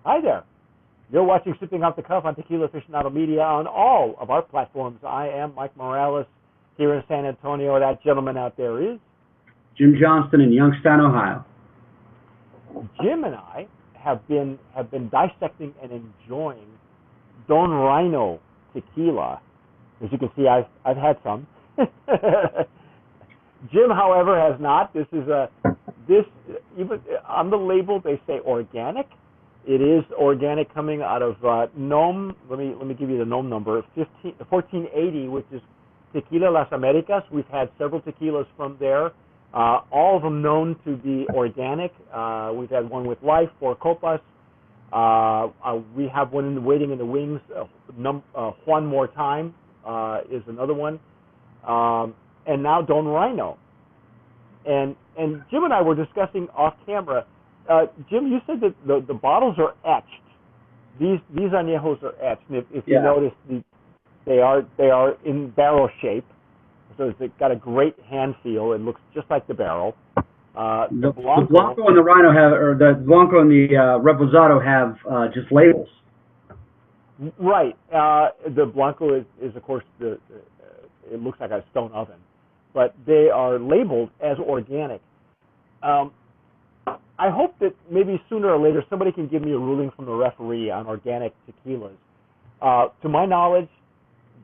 Hi there. You're watching Sipping Off the Cuff on Tequila Aficionado Media on all of our platforms. I am Mike Morales here in San Antonio. That gentleman out there is Jim Johnston in Youngstown, Ohio. Jim, and I have been dissecting and enjoying Don Ryno tequila. As you can see, I've had some. Jim, however, has not. This even on the label they say organic. It is organic, coming out of Nome. Let me give you the Nome number, 1480, which is Tequila Las Americas. We've had several tequilas from there, all of them known to be organic. We've had one with life, 4 copas. We have one waiting in the wings. One More Time is another one, and now Don Ryno. And Jim and I were discussing off camera. Jim, you said that the bottles are etched. These añejos are etched, and if you notice, they are in barrel shape, so it's got a great hand feel. It looks just like the barrel. The Blanco and the Ryno have, or the Blanco and the Reposado have just labels. Right. The Blanco is of course it looks like a stone oven, but they are labeled as organic. I hope that maybe sooner or later somebody can give me a ruling from the referee on organic tequilas. To my knowledge,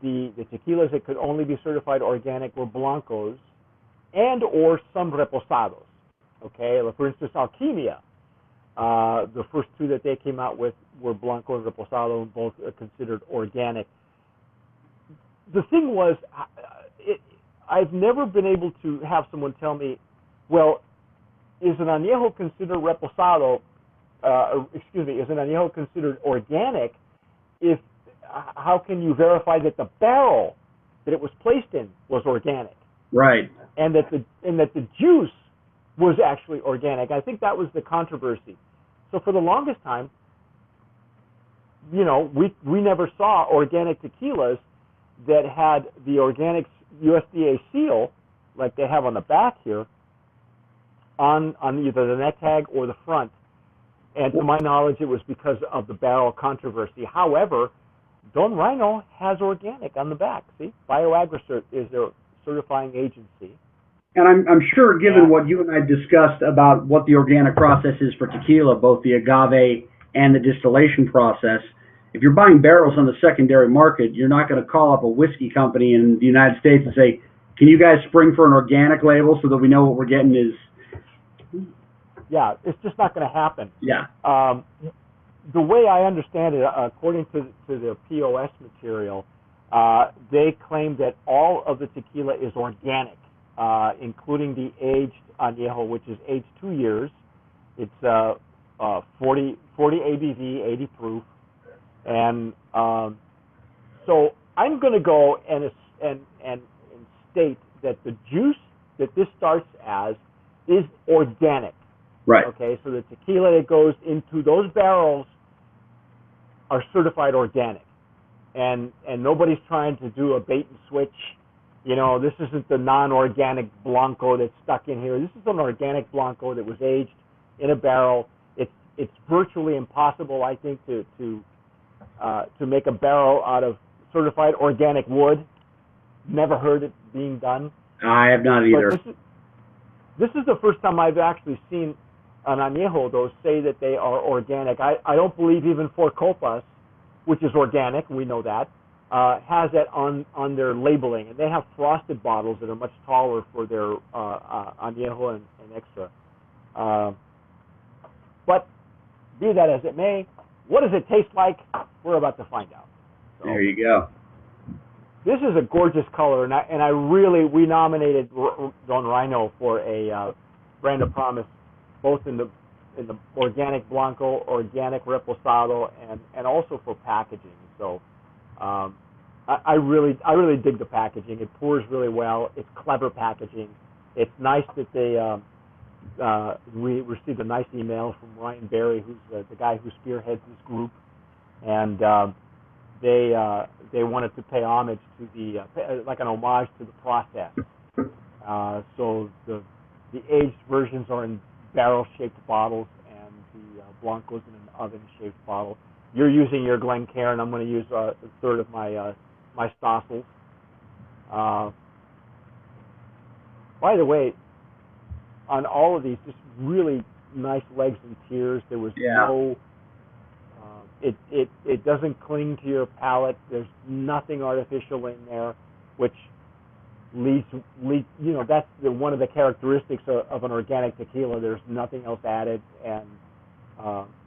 the tequilas that could only be certified organic were Blancos and or some Reposados. Okay, for instance, Alquimia, the first two that they came out with were Blanco and Reposado, and both are considered organic. The thing was, I've never been able to have someone tell me, well, is an añejo considered reposado? Is an añejo considered organic? How can you verify that the barrel that it was placed in was organic? Right. And that the juice was actually organic. I think that was the controversy. So for the longest time, we never saw organic tequilas that had the organic USDA seal, like they have on the back here, on either the neck tag or the front. And to my knowledge, it was because of the barrel controversy. However, Don Ryno has organic on the back. See, BioAgricert is their certifying agency. And I'm sure, given what you and I discussed about what the organic process is for tequila, both the agave and the distillation process, if you're buying barrels on the secondary market, you're not going to call up a whiskey company in the United States and say, can you guys spring for an organic label so that we know what we're getting is... Yeah, it's just not going to happen. Yeah. The way I understand it, according to the POS material, they claim that all of the tequila is organic, including the aged añejo, which is aged 2 years. It's 40 ABV, 80 proof, and so I'm going to go and state that the juice that this starts as is organic. Right. Okay, so the tequila that goes into those barrels are certified organic, and nobody's trying to do a bait and switch. This isn't the non-organic Blanco that's stuck in here. This is an organic Blanco that was aged in a barrel. It's virtually impossible, I think, to make a barrel out of certified organic wood. Never heard it being done. I have not either. But this is the first time I've actually seen an añejo, though, say that they are organic. I don't believe even 4 copas, which is organic, we know that, has that on their labeling. And they have frosted bottles that are much taller for their añejo and extra. But be that as it may, what does it taste like? We're about to find out. So, there you go. This is a gorgeous color, and we nominated Don Ryno for a brand of promise, both in the organic Blanco, organic Reposado, and also for packaging. So I really dig the packaging. It pours really well. It's clever packaging. It's nice that they we received a nice email from Ryan Berry, who's the guy who spearheads this group, and they wanted to pay homage to the like an homage to the process. So the aged versions are in barrel-shaped bottles, and the blancos in an oven-shaped bottle. You're using your Glencairn. I'm going to use a third of my my Stossels. By the way, on all of these, just really nice legs and tears. There was no. It doesn't cling to your palate. There's nothing artificial in there, which leads that's one of the characteristics of an organic tequila. There's nothing else added, and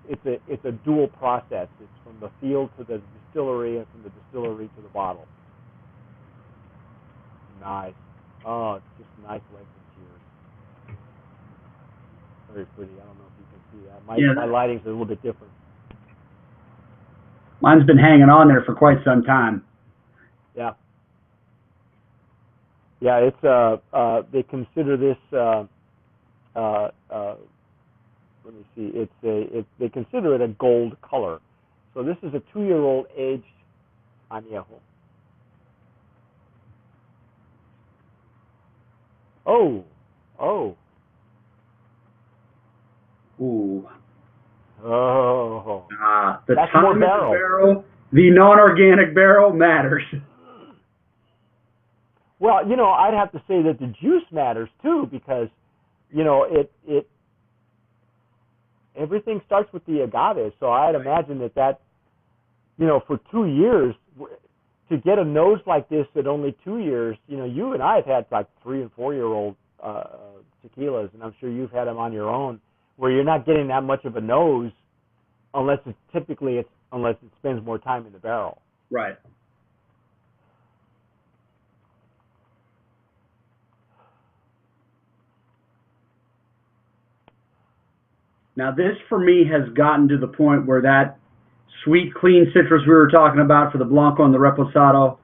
it's a dual process. It's from the field to the distillery, and from the distillery to the bottle. Nice. Oh, it's just nice legs and tears. Very pretty. I don't know if you can see that. My lighting's a little bit different. Mine's been hanging on there for quite some time. Yeah. Yeah, it's they consider this let me see. They consider it a gold color. So this is a 2-year-old aged Anejo. Oh. Ooh. Oh. The That's time more in the barrel. barrel, the non-organic barrel matters. Well, I'd have to say that the juice matters too, because, it everything starts with the agave. So I'd imagine that, for 2 years, to get a nose like this at only 2 years, you and I have had like 3 and 4-year-old tequilas, and I'm sure you've had them on your own, where you're not getting that much of a nose unless it spends more time in the barrel. Right. Now this for me has gotten to the point where that sweet, clean citrus we were talking about for the Blanco and the Reposado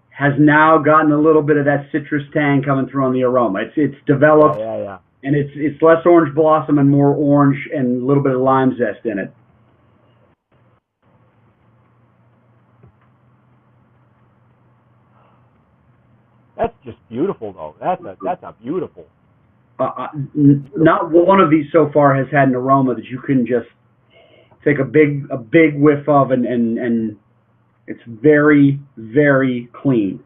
has now gotten a little bit of that citrus tang coming through on the aroma. It's developed, Yeah. and it's less orange blossom and more orange and a little bit of lime zest in it. That's just beautiful, though. That's a beautiful. Not one of these so far has had an aroma that you can just take a big whiff of, and it's very, very clean.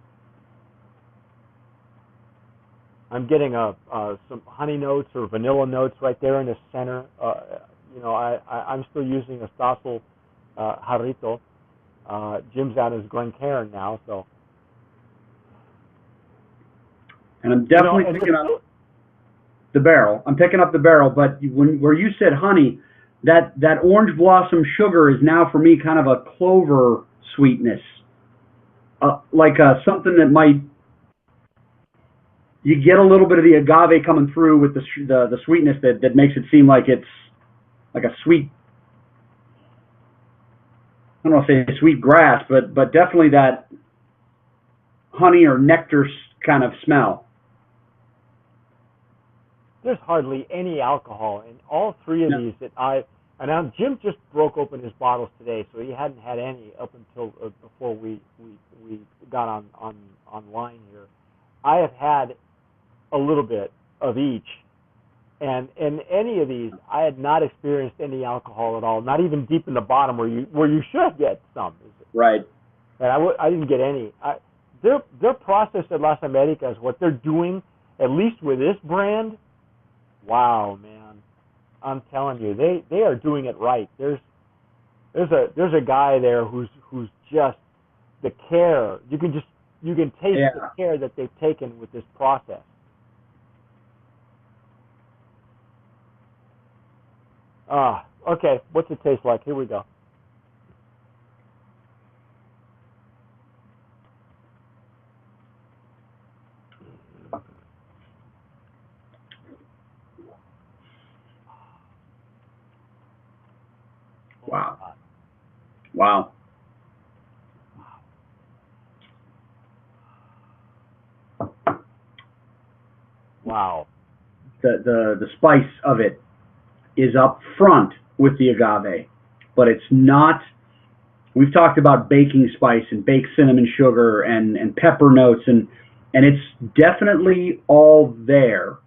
I'm getting some honey notes or vanilla notes right there in the center. I'm still using a Stossel Jarrito. Jim's out his Glencairn now, so. And I'm definitely picking up the barrel. I'm picking up the barrel, but where you said honey, that orange blossom sugar is now for me kind of a clover sweetness, like something that might. You get a little bit of the agave coming through with the sweetness that makes it seem like it's like a sweet. I don't want to say sweet grass, but definitely that honey or nectar kind of smell. There's hardly any alcohol in all three of these and now Jim just broke open his bottles today, so he hadn't had any up until before we got online here. I have had a little bit of each, and in any of these, I had not experienced any alcohol at all, not even deep in the bottom where you should get some. Right. And I didn't get any. Their process at Las Americas, what they're doing, at least with this brand. Wow, man! I'm telling you, they are doing it right. There's a guy there who's just the care. You can taste the care that they've taken with this process. Okay. What's it taste like? Here we go. Wow. Wow. The spice of it is up front with the agave, but it's not. We've talked about baking spice and baked cinnamon sugar and pepper notes, and it's definitely all there,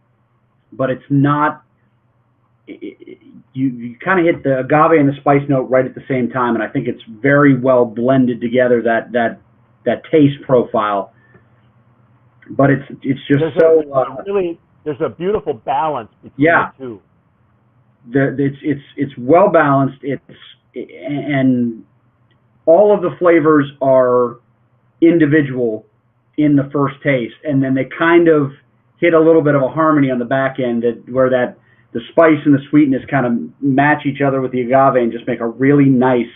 but it's not. you kind of hit the agave and the spice note right at the same time, and I think it's very well blended together, that taste profile. But it's just there's a beautiful balance between the two. It's well balanced. And all of the flavors are individual in the first taste, and then they kind of hit a little bit of a harmony on the back end, where the spice and the sweetness kind of match each other with the agave and just make a really nice,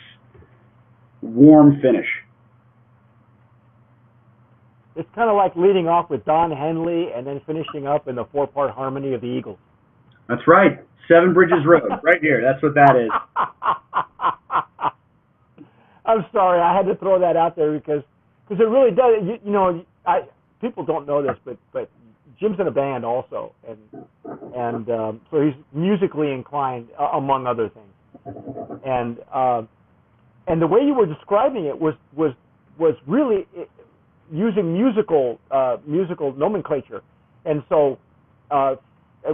warm finish. It's kind of like leading off with Don Henley and then finishing up in the 4-part harmony of the Eagles. That's right. Seven Bridges Road, right here. That's what that is. I'm sorry, I had to throw that out there because it really does. People don't know this, but Jim's in a band also, and so he's musically inclined, among other things. And the way you were describing it was really using musical nomenclature, and so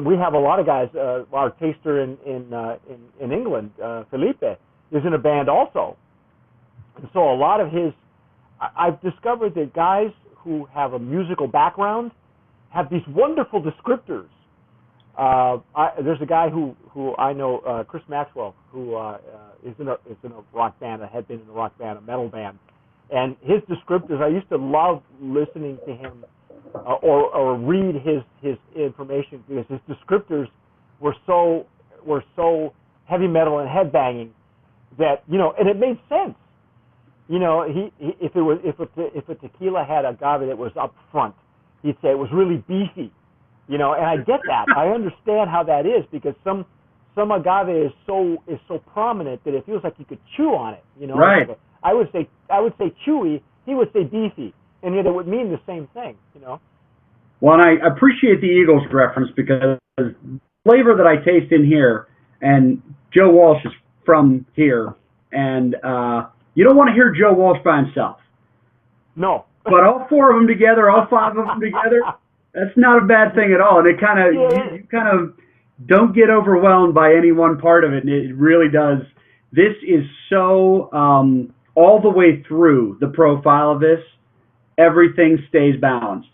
we have a lot of guys. Our taster in England, Felipe, is in a band also, and so a lot of his. I've discovered that guys who have a musical background have these wonderful descriptors. There's a guy who I know, Chris Maxwell, who is in a rock band, had been in a rock band, a metal band, and his descriptors. I used to love listening to him or read his information because his descriptors were so heavy metal and headbanging that and it made sense. If a tequila had agave that was up front, he'd say it was really beefy, and I get that. I understand how that is because some agave is so prominent that it feels like you could chew on it, Right. I would say chewy, he would say beefy, and yet it would mean the same thing, Well, and I appreciate the Eagles reference because the flavor that I taste in here, and Joe Walsh is from here, and you don't want to hear Joe Walsh by himself. No. But all four of them together, all five of them together, that's not a bad thing at all. And it kind of you kind of don't get overwhelmed by any one part of it. And it really does. This is so all the way through the profile of this, everything stays balanced.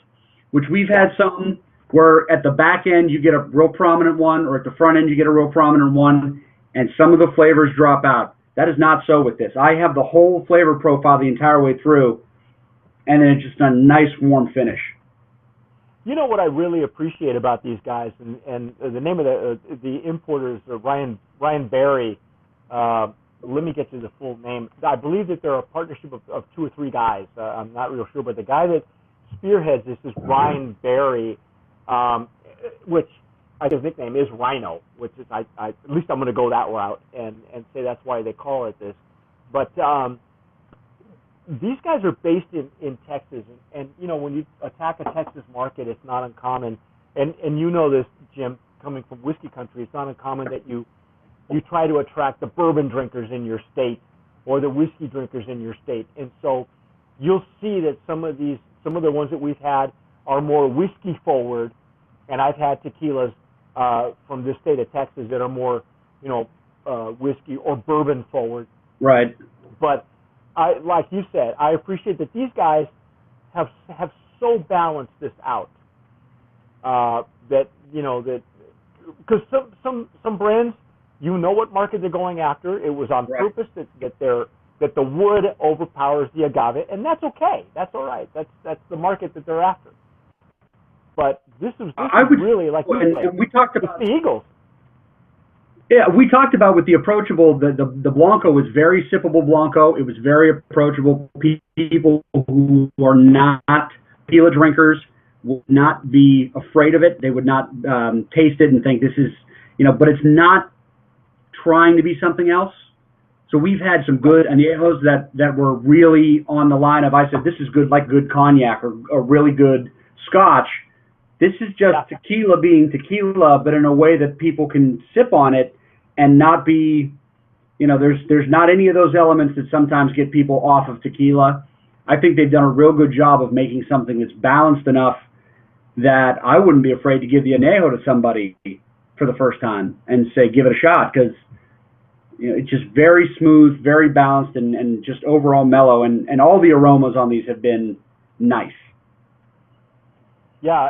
Which we've had some where at the back end you get a real prominent one, or at the front end you get a real prominent one, and some of the flavors drop out. That is not so with this. I have the whole flavor profile the entire way through, and then it's just a nice warm finish. You know what I really appreciate about these guys, and the name of the importer is Ryan Barry. Let me get you the full name. I believe that they're a partnership of 2 or 3 guys. I'm not real sure, but the guy that spearheads this is Ryan Barry, which his nickname is Ryno, which is at least I'm going to go that route and say that's why they call it this. But these guys are based in Texas, and when you attack a Texas market, it's not uncommon, and this, Jim, coming from whiskey country, it's not uncommon that you try to attract the bourbon drinkers in your state or the whiskey drinkers in your state, and so you'll see that some of the ones that we've had are more whiskey forward, and I've had tequilas from this state of Texas that are more, whiskey or bourbon forward. Right. But like you said, I appreciate that these guys have so balanced this out that because some brands, what market they're going after. It was on purpose that the wood overpowers the agave, and that's okay. That's all right. That's the market that they're after. But this is really like and we talked about the Eagles. Yeah, we talked about with the approachable, the Blanco was very sippable Blanco. It was very approachable. People who are not tequila drinkers would not be afraid of it. They would not taste it and think this is, but it's not trying to be something else. So we've had some good Anejos that were really on the line of, I said, this is good, like good cognac or a really good scotch. This is just tequila being tequila, but in a way that people can sip on it and not be, there's not any of those elements that sometimes get people off of tequila. I think they've done a real good job of making something that's balanced enough that I wouldn't be afraid to give the Anejo to somebody for the first time and say, give it a shot, because it's just very smooth, very balanced, and just overall mellow, and all the aromas on these have been nice. Yeah,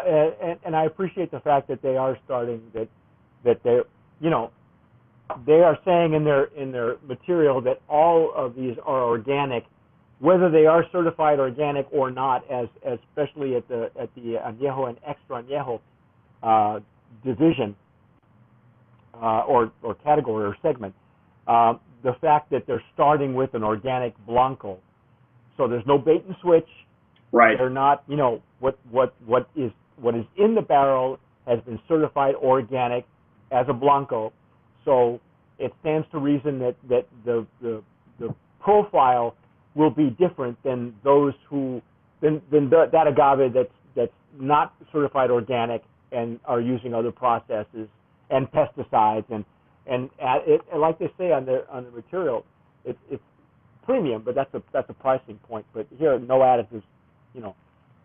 and I appreciate the fact that they are starting that they they are saying in their material that all of these are organic, whether they are certified organic or not, as especially at the Anejo and Extra Anejo division or category or segment. The fact that they're starting with an organic Blanco, so there's no bait and switch. Right. They're not, what is in the barrel has been certified organic as a Blanco, so it stands to reason that the profile will be different than those than that agave that's not certified organic and are using other processes and pesticides and like they say on the material, it's premium, but that's a pricing point. But here, no additives,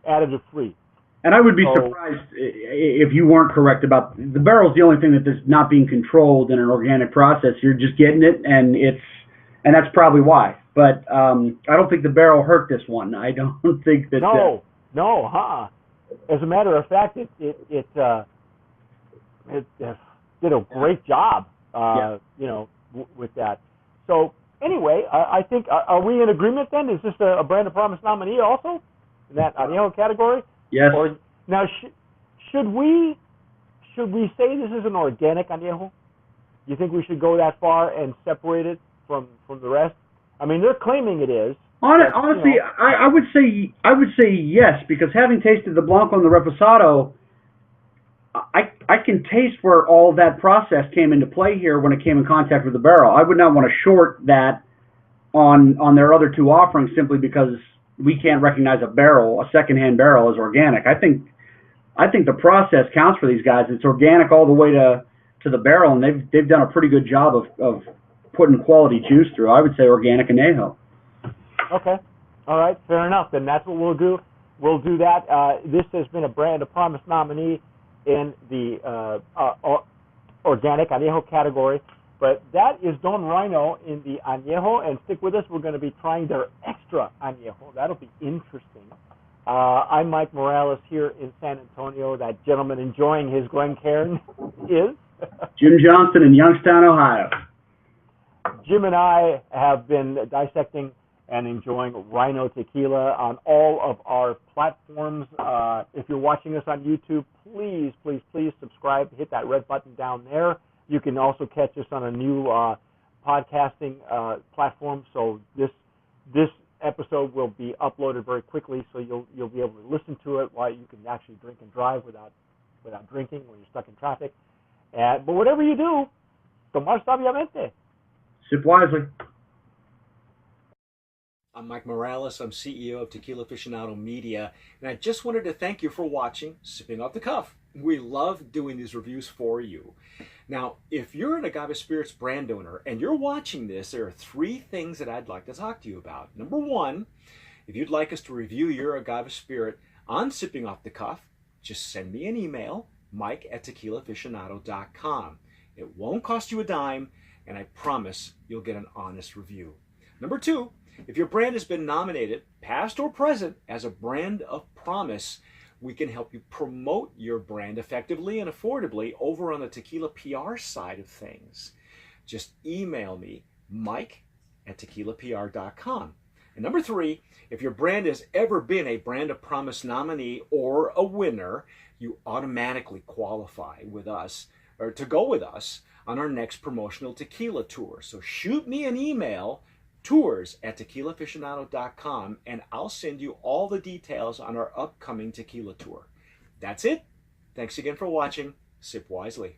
additive free. And I would be surprised if you weren't correct about the barrel's the only thing that is not being controlled in an organic process. You're just getting it, and that's probably why. But I don't think the barrel hurt this one. I don't think that. No. As a matter of fact, it did a great job. With that. So anyway, I think are we in agreement then? Is this a Brand of Promise nominee also in that Anejo category? Yes. Or now should we say this is an organic Anejo? You think we should go that far and separate it from the rest? I mean, they're claiming it is. Honestly, I would say yes, because having tasted the Blanco and the Reposado, I can taste where all that process came into play here when it came in contact with the barrel. I would not want to short that on their other two offerings simply because we can't recognize a secondhand barrel as organic. I think the process counts for these guys. It's organic all the way to the barrel, and they've done a pretty good job of putting quality juice through. I would say organic Anejo. Okay. All right. Fair enough. Then that's what we'll do. We'll do that. This has been a Brand of Promise nominee in the organic Anejo category. But that is Don Ryno in the Anejo, and stick with us. We're going to be trying their Extra Anejo. That'll be interesting. I'm Mike Morales here in San Antonio. That gentleman enjoying his Glencairn is Jim Johnston in Youngstown, Ohio. Jim and I have been dissecting and enjoying Ryno tequila on all of our platforms. If you're watching us on YouTube, please subscribe. Hit that red button down there. You can also catch us on a new podcasting platform. So this episode will be uploaded very quickly, so you'll be able to listen to it while you can actually drink and drive without drinking when you're stuck in traffic. But whatever you do, tomar sabiamente. Sip wisely. I'm Mike Morales. I'm CEO of Tequila Aficionado Media, and I just wanted to thank you for watching Sipping Off the Cuff. We love doing these reviews for you. Now, if you're an Agave Spirits brand owner and you're watching this, there are 3 things that I'd like to talk to you about. Number 1, if you'd like us to review your Agave Spirit on Sipping Off the Cuff, just send me an email, mike@tequilaaficionado.com. It won't cost you a dime, and I promise you'll get an honest review. Number 2, if your brand has been nominated, past or present, as a Brand of Promise, we can help you promote your brand effectively and affordably over on the tequila PR side of things. Just email me, mike@tequilapr.com. And number 3, if your brand has ever been a Brand of Promise nominee or a winner, you automatically qualify with us, or to go with us, on our next promotional tequila tour. So shoot me an email, tours@tequilaaficionado.com, and I'll send you all the details on our upcoming tequila tour. That's it. Thanks again for watching. Sip wisely.